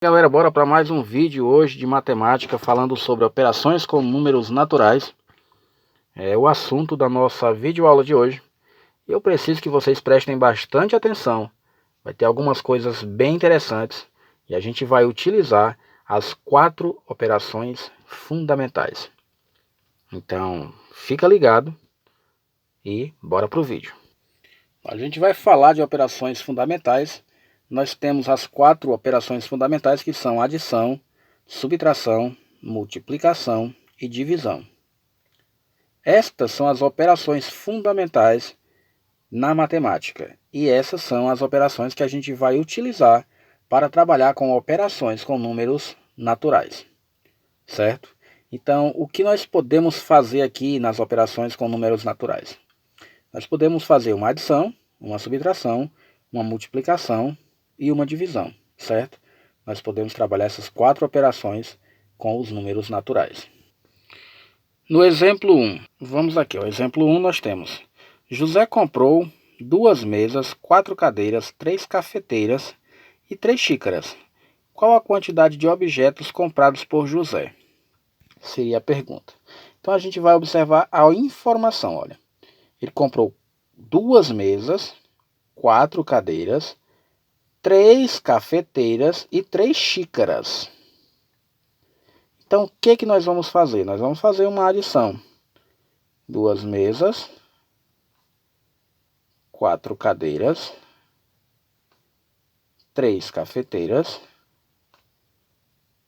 Galera, bora para mais um vídeo hoje de matemática falando sobre operações com números naturais. É o assunto da nossa videoaula de hoje. Eu preciso que vocês prestem bastante atenção. Vai ter algumas coisas bem interessantes e a gente vai utilizar as 4 operações fundamentais. Então, fica ligado e bora para o vídeo. A gente vai falar de operações fundamentais. Nós temos as 4 operações fundamentais, que são adição, subtração, multiplicação e divisão. Estas são as operações fundamentais na matemática, e essas são as operações que a gente vai utilizar para trabalhar com operações com números naturais, certo? Então, o que nós podemos fazer aqui nas operações com números naturais? Nós podemos fazer uma adição, uma subtração, uma multiplicação e uma divisão, certo? Nós podemos trabalhar essas 4 operações com os números naturais. No exemplo 1, vamos aqui, o exemplo 1 nós temos: José comprou 2 mesas, 4 cadeiras, 3 cafeteiras e 3 xícaras. Qual a quantidade de objetos comprados por José? Seria a pergunta. Então a gente vai observar a informação, olha. Ele comprou 2 mesas, 4 cadeiras, 3 cafeteiras e 3 xícaras. Então, o que nós vamos fazer? Nós vamos fazer uma adição. 2 mesas, 4 cadeiras, 3 cafeteiras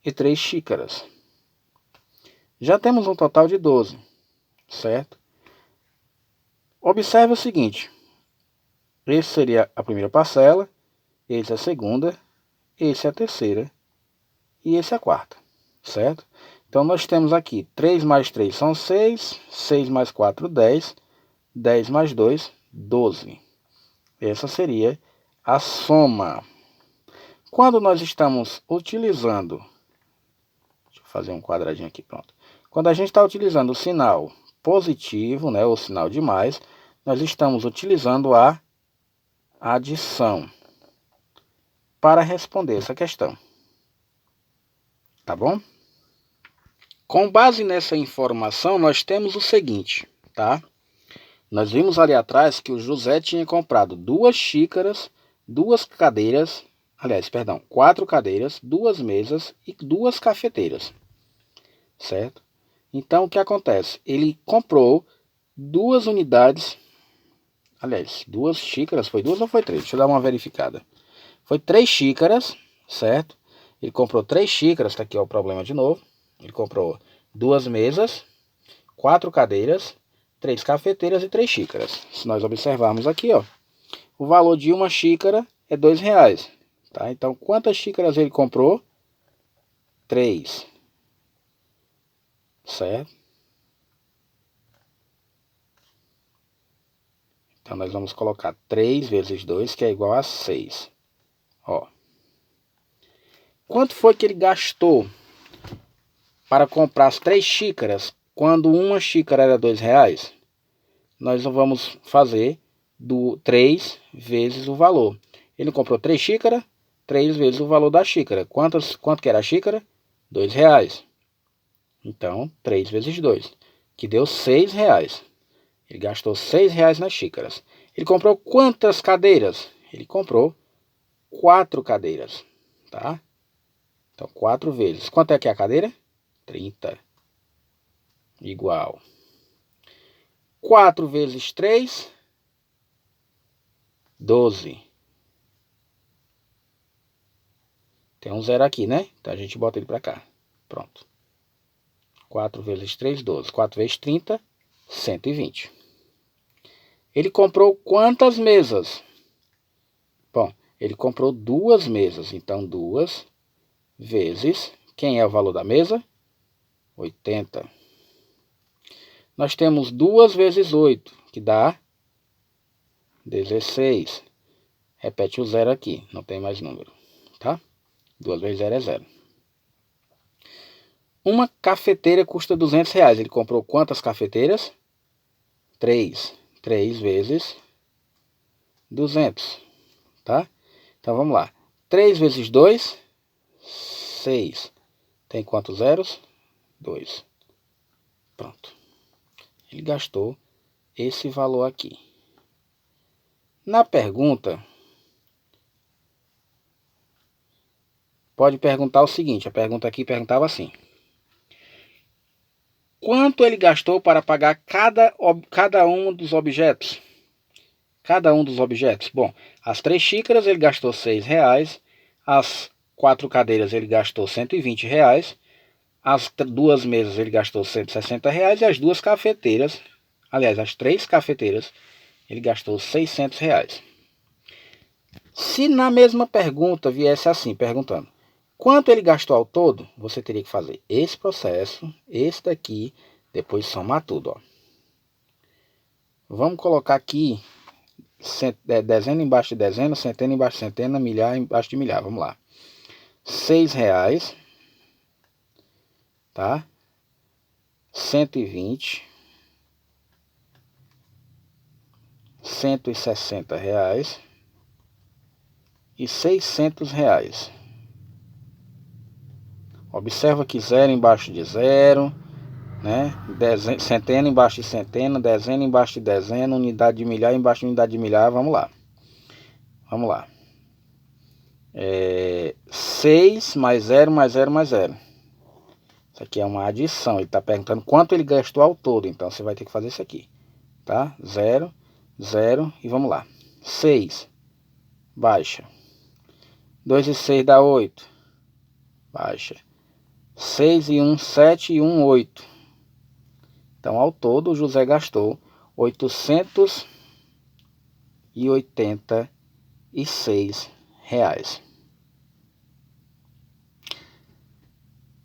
e 3 xícaras. Já temos um total de 12, certo? Observe o seguinte: esse seria a primeira parcela, esse é a segunda, esse é a terceira e esse é a quarta, certo? Então nós temos aqui 3 mais 3 são 6, 6 mais 4, 10, 10 mais 2, 12. Essa seria a soma. Quando nós estamos utilizando, deixa eu fazer um quadradinho aqui, pronto. Quando a gente está utilizando o sinal positivo, né, ou sinal de mais, nós estamos utilizando a adição para responder essa questão. Tá bom? Com base nessa informação, nós temos o seguinte, tá? Nós vimos ali atrás que o José tinha comprado 2 xícaras, 2 cadeiras, aliás, perdão, 4 cadeiras, 2 mesas e 2 cafeteiras, certo? Então, o que acontece? Ele comprou 2 unidades, aliás, 2 xícaras, foi 2 ou foi 3? Deixa eu dar uma verificada. Foi 3 xícaras, certo? Ele comprou 3 xícaras, tá aqui ó, o problema de novo. Ele comprou 2 mesas, 4 cadeiras, 3 cafeteiras e 3 xícaras. Se nós observarmos aqui, ó, o valor de uma xícara é R$2, tá? Então, quantas xícaras ele comprou? 3, certo? Então, nós vamos colocar 3 vezes 2, que é igual a 6. Ó. Quanto foi que ele gastou para comprar as 3 xícaras, quando uma xícara era R$2? Nós vamos fazer do 3 vezes o valor. Ele comprou 3 xícaras, 3 vezes o valor da xícara. Quanto que era a xícara? R$2. Então, 3 vezes 2, que deu R$6. Ele gastou R$6 nas xícaras. Ele comprou quantas cadeiras? Ele comprou 4 cadeiras, tá? Então, 4 vezes. Quanto é que é a cadeira? 30. Igual. 4 vezes 3, 12. Tem um zero aqui, né? Então a gente bota ele para cá. Pronto. 4 vezes 3, 12. 4 vezes 30, 120. Ele comprou quantas mesas? Bom, ele comprou 2 mesas. Então, 2 vezes... Quem é o valor da mesa? 80. Nós temos 2 vezes 8, que dá 16. Repete o zero aqui, não tem mais número, tá? 2 vezes 0 é 0. Uma cafeteira custa R$200. Ele comprou quantas cafeteiras? 3. 3 vezes 200, tá? Então vamos lá. 3 vezes 2, 6. Tem quantos zeros? 2. Pronto. Ele gastou esse valor aqui. Na pergunta, pode perguntar o seguinte, a pergunta aqui perguntava assim: quanto ele gastou para pagar cada um dos objetos? Cada um dos objetos. Bom, as 3 xícaras ele gastou R$6. As 4 cadeiras ele gastou R$120. As 2 mesas ele gastou R$160. E as 2 cafeteiras, aliás, as 3 cafeteiras, ele gastou R$600. Se na mesma pergunta viesse assim, perguntando quanto ele gastou ao todo, você teria que fazer esse processo, esse daqui, depois somar tudo, ó. Vamos colocar aqui dezena embaixo de dezena, centena embaixo de centena, milhar embaixo de milhar. Vamos lá. R$6, tá? 120, R$160 e R$600. Observa que zero embaixo de zero, né? Centena embaixo de centena, dezena embaixo de dezena, unidade de milhar embaixo de unidade de milhar. Vamos lá. Vamos lá. 6 mais 0 mais 0 mais 0. Isso aqui é uma adição. Ele está perguntando quanto ele gastou ao todo. Então você vai ter que fazer isso aqui. Tá? 0, 0 e vamos lá. 6. Baixa. 2 e 6 dá 8. Baixa. 6 e 1, 7 e 1, 8. Então ao todo o José gastou R$886.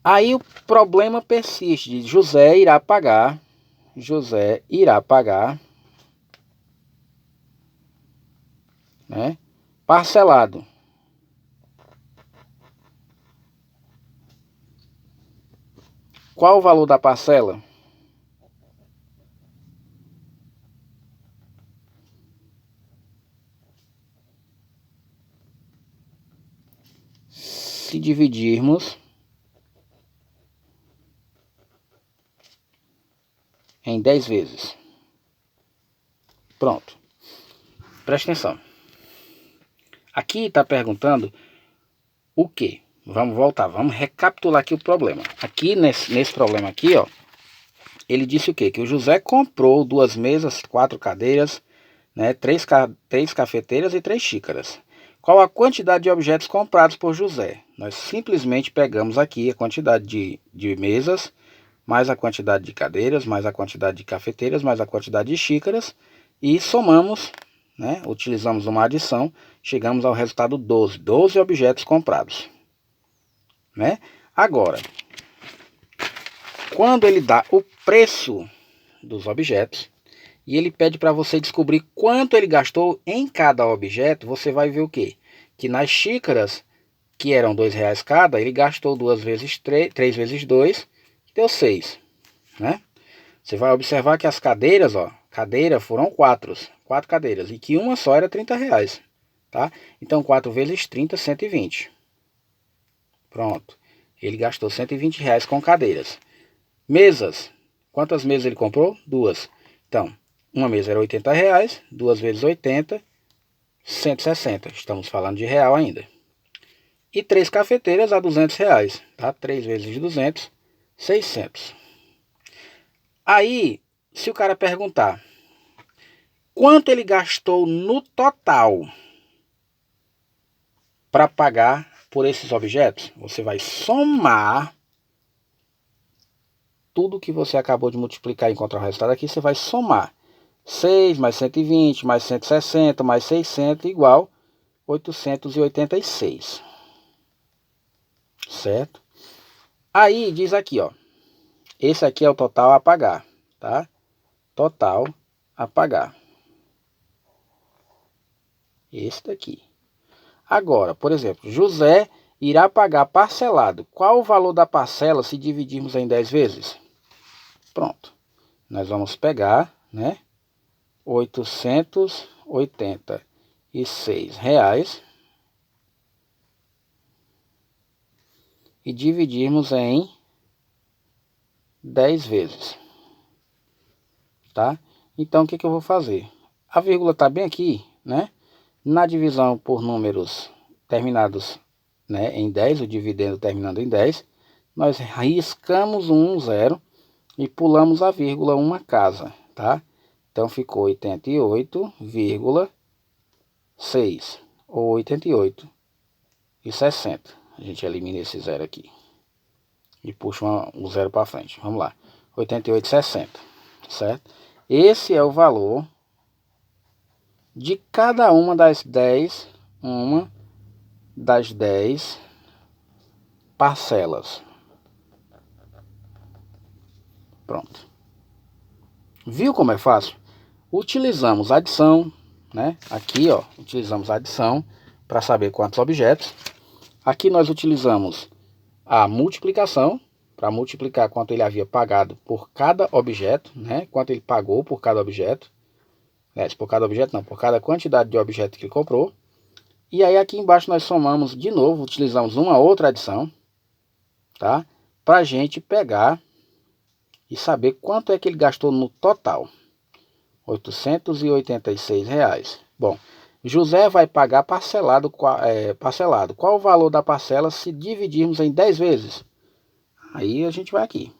Aí o problema persiste. José irá pagar, né, parcelado. Qual o valor da parcela? Se dividirmos em 10 vezes. Pronto. Presta atenção. Aqui está perguntando o quê? Vamos voltar, vamos recapitular aqui o problema. Aqui nesse problema aqui, ó, ele disse o quê? Que o José comprou 2 mesas, 4 cadeiras, né, 3 cafeteiras e 3 xícaras. Qual a quantidade de objetos comprados por José? Nós simplesmente pegamos aqui a quantidade de mesas, mais a quantidade de cadeiras, mais a quantidade de cafeteiras, mais a quantidade de xícaras e somamos, né, utilizamos uma adição, chegamos ao resultado 12. 12 objetos comprados, né? Agora, quando ele dá o preço dos objetos e ele pede para você descobrir quanto ele gastou em cada objeto, você vai ver o quê? Que nas xícaras, que eram R$2 cada, ele gastou 2 vezes 3, 3 vezes 2, deu 6, né? Você vai observar que as cadeiras, ó, cadeira foram 4 cadeiras, e que uma só era R$30, tá? Então 4 vezes 30, 120. Pronto. Ele gastou R$120 com cadeiras. Mesas. Quantas mesas ele comprou? 2. Então, uma mesa era R$80, 2 vezes 80, 160. Estamos falando de real ainda. E 3 cafeteiras a R$200, tá? 3 vezes 200, 600. Aí, se o cara perguntar quanto ele gastou no total para pagar por esses objetos, você vai somar tudo que você acabou de multiplicar e encontrar o resultado aqui, você vai somar 6 mais 120 mais 160 mais 600 igual 886. Certo? Aí diz aqui, ó, esse aqui é o total a pagar, tá? Total a pagar. Esse daqui. Agora, por exemplo, José irá pagar parcelado. Qual o valor da parcela se dividirmos em 10 vezes? Pronto. Nós vamos pegar, né, R$886 e dividirmos em 10 vezes, tá? Então, o que eu vou fazer? A vírgula está bem aqui, né? Na divisão por números terminados, né, em 10, o dividendo terminando em 10, nós riscamos um 0 e pulamos a vírgula uma casa, tá? Então, ficou 88,6 ou 88,60. A gente elimina esse 0 aqui e puxa um 0 para frente. Vamos lá, 88,60, certo? Esse é o valor de cada uma das 10 parcelas. Pronto. Viu como é fácil? Utilizamos adição, né? Aqui, ó, utilizamos adição para saber quantos objetos. Aqui nós utilizamos a multiplicação para multiplicar quanto ele havia pagado por cada objeto, né? Quanto ele pagou por cada objeto. Por cada objeto não, por cada quantidade de objeto que ele comprou. E aí aqui embaixo nós somamos de novo, utilizamos uma outra adição, tá? Para a gente pegar e saber quanto é que ele gastou no total. R$ 886. Bom, José vai pagar parcelado. Qual o valor da parcela se dividirmos em 10 vezes? Aí a gente vai aqui.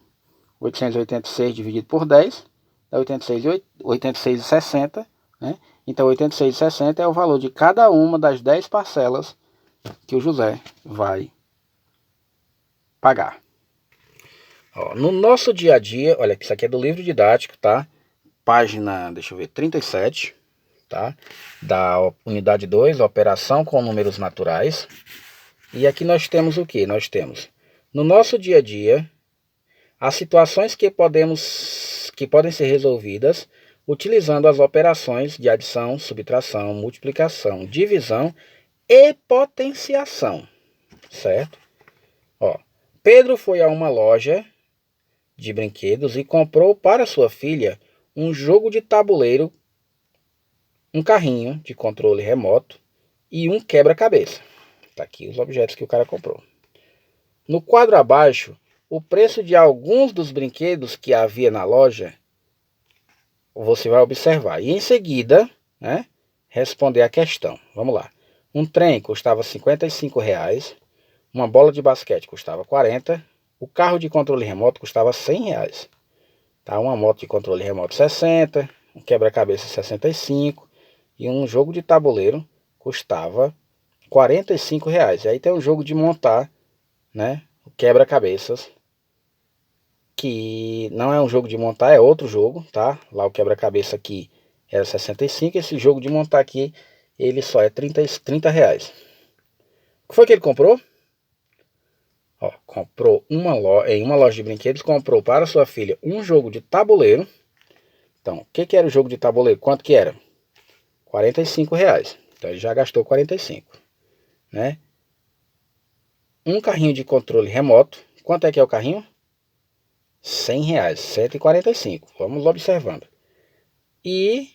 886 dividido por 10 dá 86,60, né? Então 86,60 é o valor de cada uma das 10 parcelas que o José vai pagar. Ó, no nosso dia a dia, olha, isso aqui é do livro didático, tá? Página, deixa eu ver, 37, tá? Da unidade 2, operação com números naturais. E aqui nós temos o que? Nós temos, no nosso dia a dia, as situações que podem ser resolvidas utilizando as operações de adição, subtração, multiplicação, divisão e potenciação, certo? Ó, Pedro foi a uma loja de brinquedos e comprou para sua filha um jogo de tabuleiro, um carrinho de controle remoto e um quebra-cabeça. Tá aqui os objetos que o cara comprou. No quadro abaixo, o preço de alguns dos brinquedos que havia na loja, você vai observar. E em seguida, né, responder a questão. Vamos lá. Um trem custava R$ 55, uma bola de basquete custava 40, o carro de controle remoto custava R$ 100. Tá? Uma moto de controle remoto 60, um quebra-cabeça 65 e um jogo de tabuleiro custava R$ 45. E aí tem um jogo de montar, né, quebra-cabeças, que não é um jogo de montar, é outro jogo, tá? Lá o quebra-cabeça aqui era 65, esse jogo de montar aqui, ele só é 30 reais. O que foi que ele comprou? Ó, comprou em uma loja de brinquedos, comprou para sua filha um jogo de tabuleiro. Então, o que era o jogo de tabuleiro? Quanto que era? R$ 45. Então, ele já gastou 45, né? Um carrinho de controle remoto. Quanto é que é o carrinho? R$ 100, 145. Vamos observando. E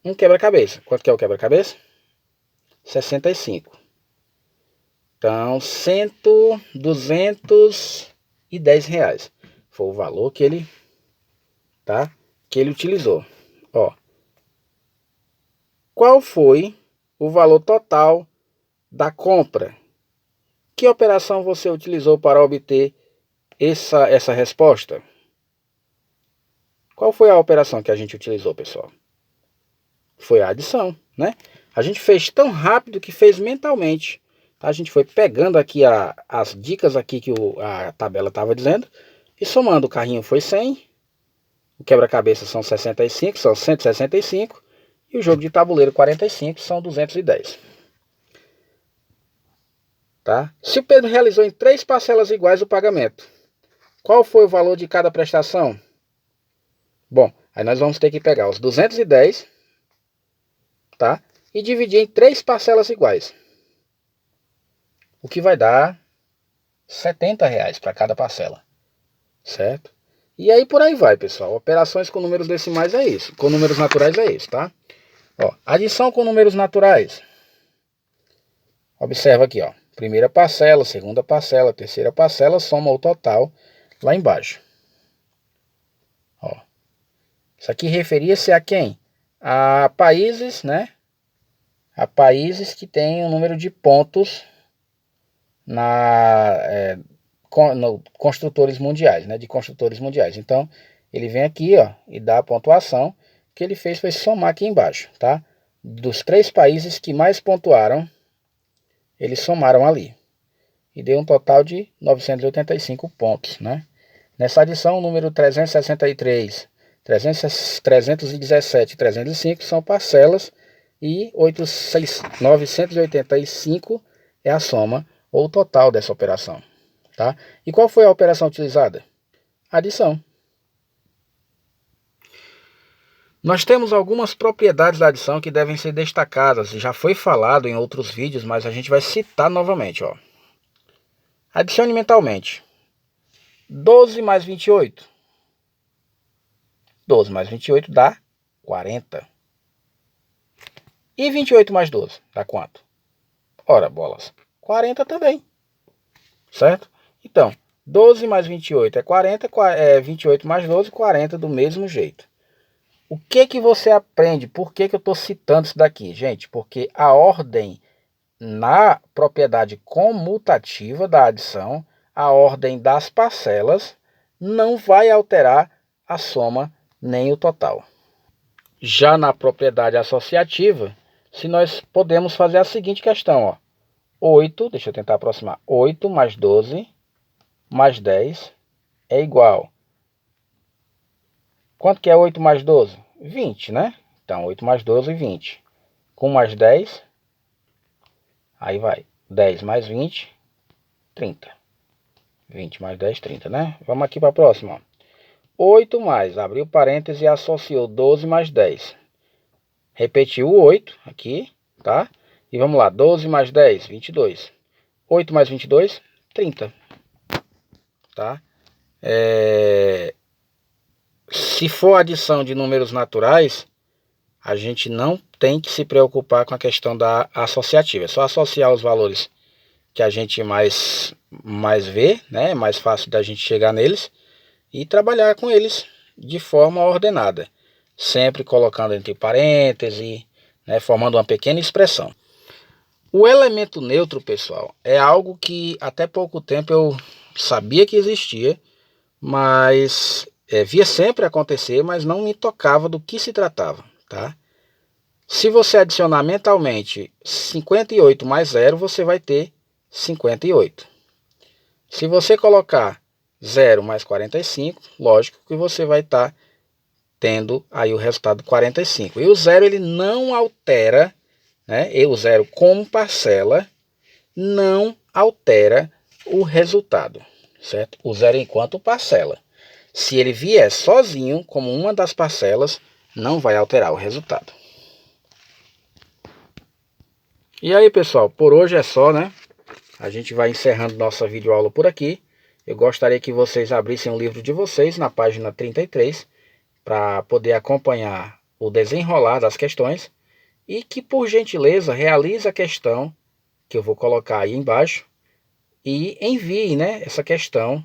um quebra-cabeça. Quanto que é o quebra-cabeça? 65. Então, 210 reais. Foi o valor que ele, tá? Que ele utilizou. Ó. Qual foi o valor total da compra? Que operação você utilizou para obter essa resposta? Qual foi a operação que a gente utilizou, pessoal? Foi a adição, né? A gente fez tão rápido que fez mentalmente. A gente foi pegando aqui as dicas aqui que a tabela estava dizendo e somando. O carrinho foi 100, o quebra-cabeça são 65, são 165 e o jogo de tabuleiro 45 são 210. Tá? Se o Pedro realizou em 3 parcelas iguais o pagamento, qual foi o valor de cada prestação? Bom, aí nós vamos ter que pegar os 210, tá? E dividir em 3 parcelas iguais. O que vai dar R$ 70 para cada parcela, certo? E aí por aí vai, pessoal. Operações com números decimais é isso. Com números naturais é isso, tá? Ó, adição com números naturais. Observa aqui, ó. primeira parcela, segunda parcela, terceira parcela, soma o total lá embaixo. Ó. Isso aqui referia-se a quem? A países, né? A países que têm um número de pontos construtores mundiais, né? De construtores mundiais. Então, ele vem aqui, ó, e dá a pontuação. O que ele fez foi somar aqui embaixo, tá? Dos 3 países que mais pontuaram, eles somaram ali. E deu um total de 985 pontos, né? Nessa adição, o número 363, 317 e 305 são parcelas e 985 é a soma ou o total dessa operação, tá? E qual foi a operação utilizada? Adição. Nós temos algumas propriedades da adição que devem ser destacadas. Já foi falado em outros vídeos, mas a gente vai citar novamente, ó. Adicione mentalmente. 12 mais 28. 12 mais 28 dá 40. E 28 mais 12 dá quanto? Ora, bolas, 40 também. Certo? Então, 12 mais 28 é 40, 28 mais 12, 40 do mesmo jeito. O que que você aprende? Por que que eu estou citando isso daqui? Gente, porque a ordem na propriedade comutativa da adição, a ordem das parcelas, não vai alterar a soma nem o total. Já na propriedade associativa, se nós podemos fazer a seguinte questão, ó. 8, deixa eu tentar aproximar, 8 mais 12 mais 10 é igual. Quanto que é 8 mais 12? 20, né? Então, 8 mais 12, 20. Com mais 10, aí vai. 10 mais 20, 30. 20 mais 10, 30, né? Vamos aqui para a próxima. 8 mais, abriu parênteses e associou 12 mais 10. Repetiu o 8 aqui, tá? E vamos lá, 12 mais 10, 22. 8 mais 22, 30. Tá? Se for adição de números naturais, a gente não tem que se preocupar com a questão da associativa. É só associar os valores que a gente mais vê, né? É mais fácil da gente chegar neles e trabalhar com eles de forma ordenada. Sempre colocando entre parênteses, né? Formando uma pequena expressão. O elemento neutro, pessoal, é algo que até pouco tempo eu sabia que existia, mas via sempre acontecer, mas não me tocava do que se tratava, tá? Se você adicionar mentalmente 58 mais 0, você vai ter 58. Se você colocar 0 mais 45, lógico que você vai estar tendo aí o resultado 45. E o 0 ele não altera, né? E o 0 como parcela não altera o resultado, certo? O 0 enquanto parcela. Se ele vier sozinho, como uma das parcelas, não vai alterar o resultado. E aí, pessoal, por hoje é só, né? A gente vai encerrando nossa videoaula por aqui. Eu gostaria que vocês abrissem o livro de vocês na página 33, para poder acompanhar o desenrolar das questões. E que, por gentileza, realize a questão que eu vou colocar aí embaixo e envie, né, essa questão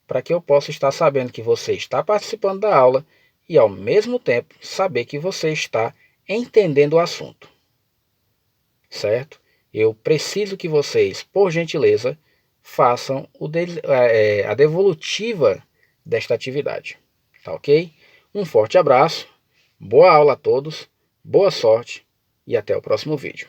para que eu possa estar sabendo que você está participando da aula e, ao mesmo tempo, saber que você está entendendo o assunto. Certo? Eu preciso que vocês, por gentileza, façam a devolutiva desta atividade. Tá ok? Um forte abraço, boa aula a todos, boa sorte e até o próximo vídeo.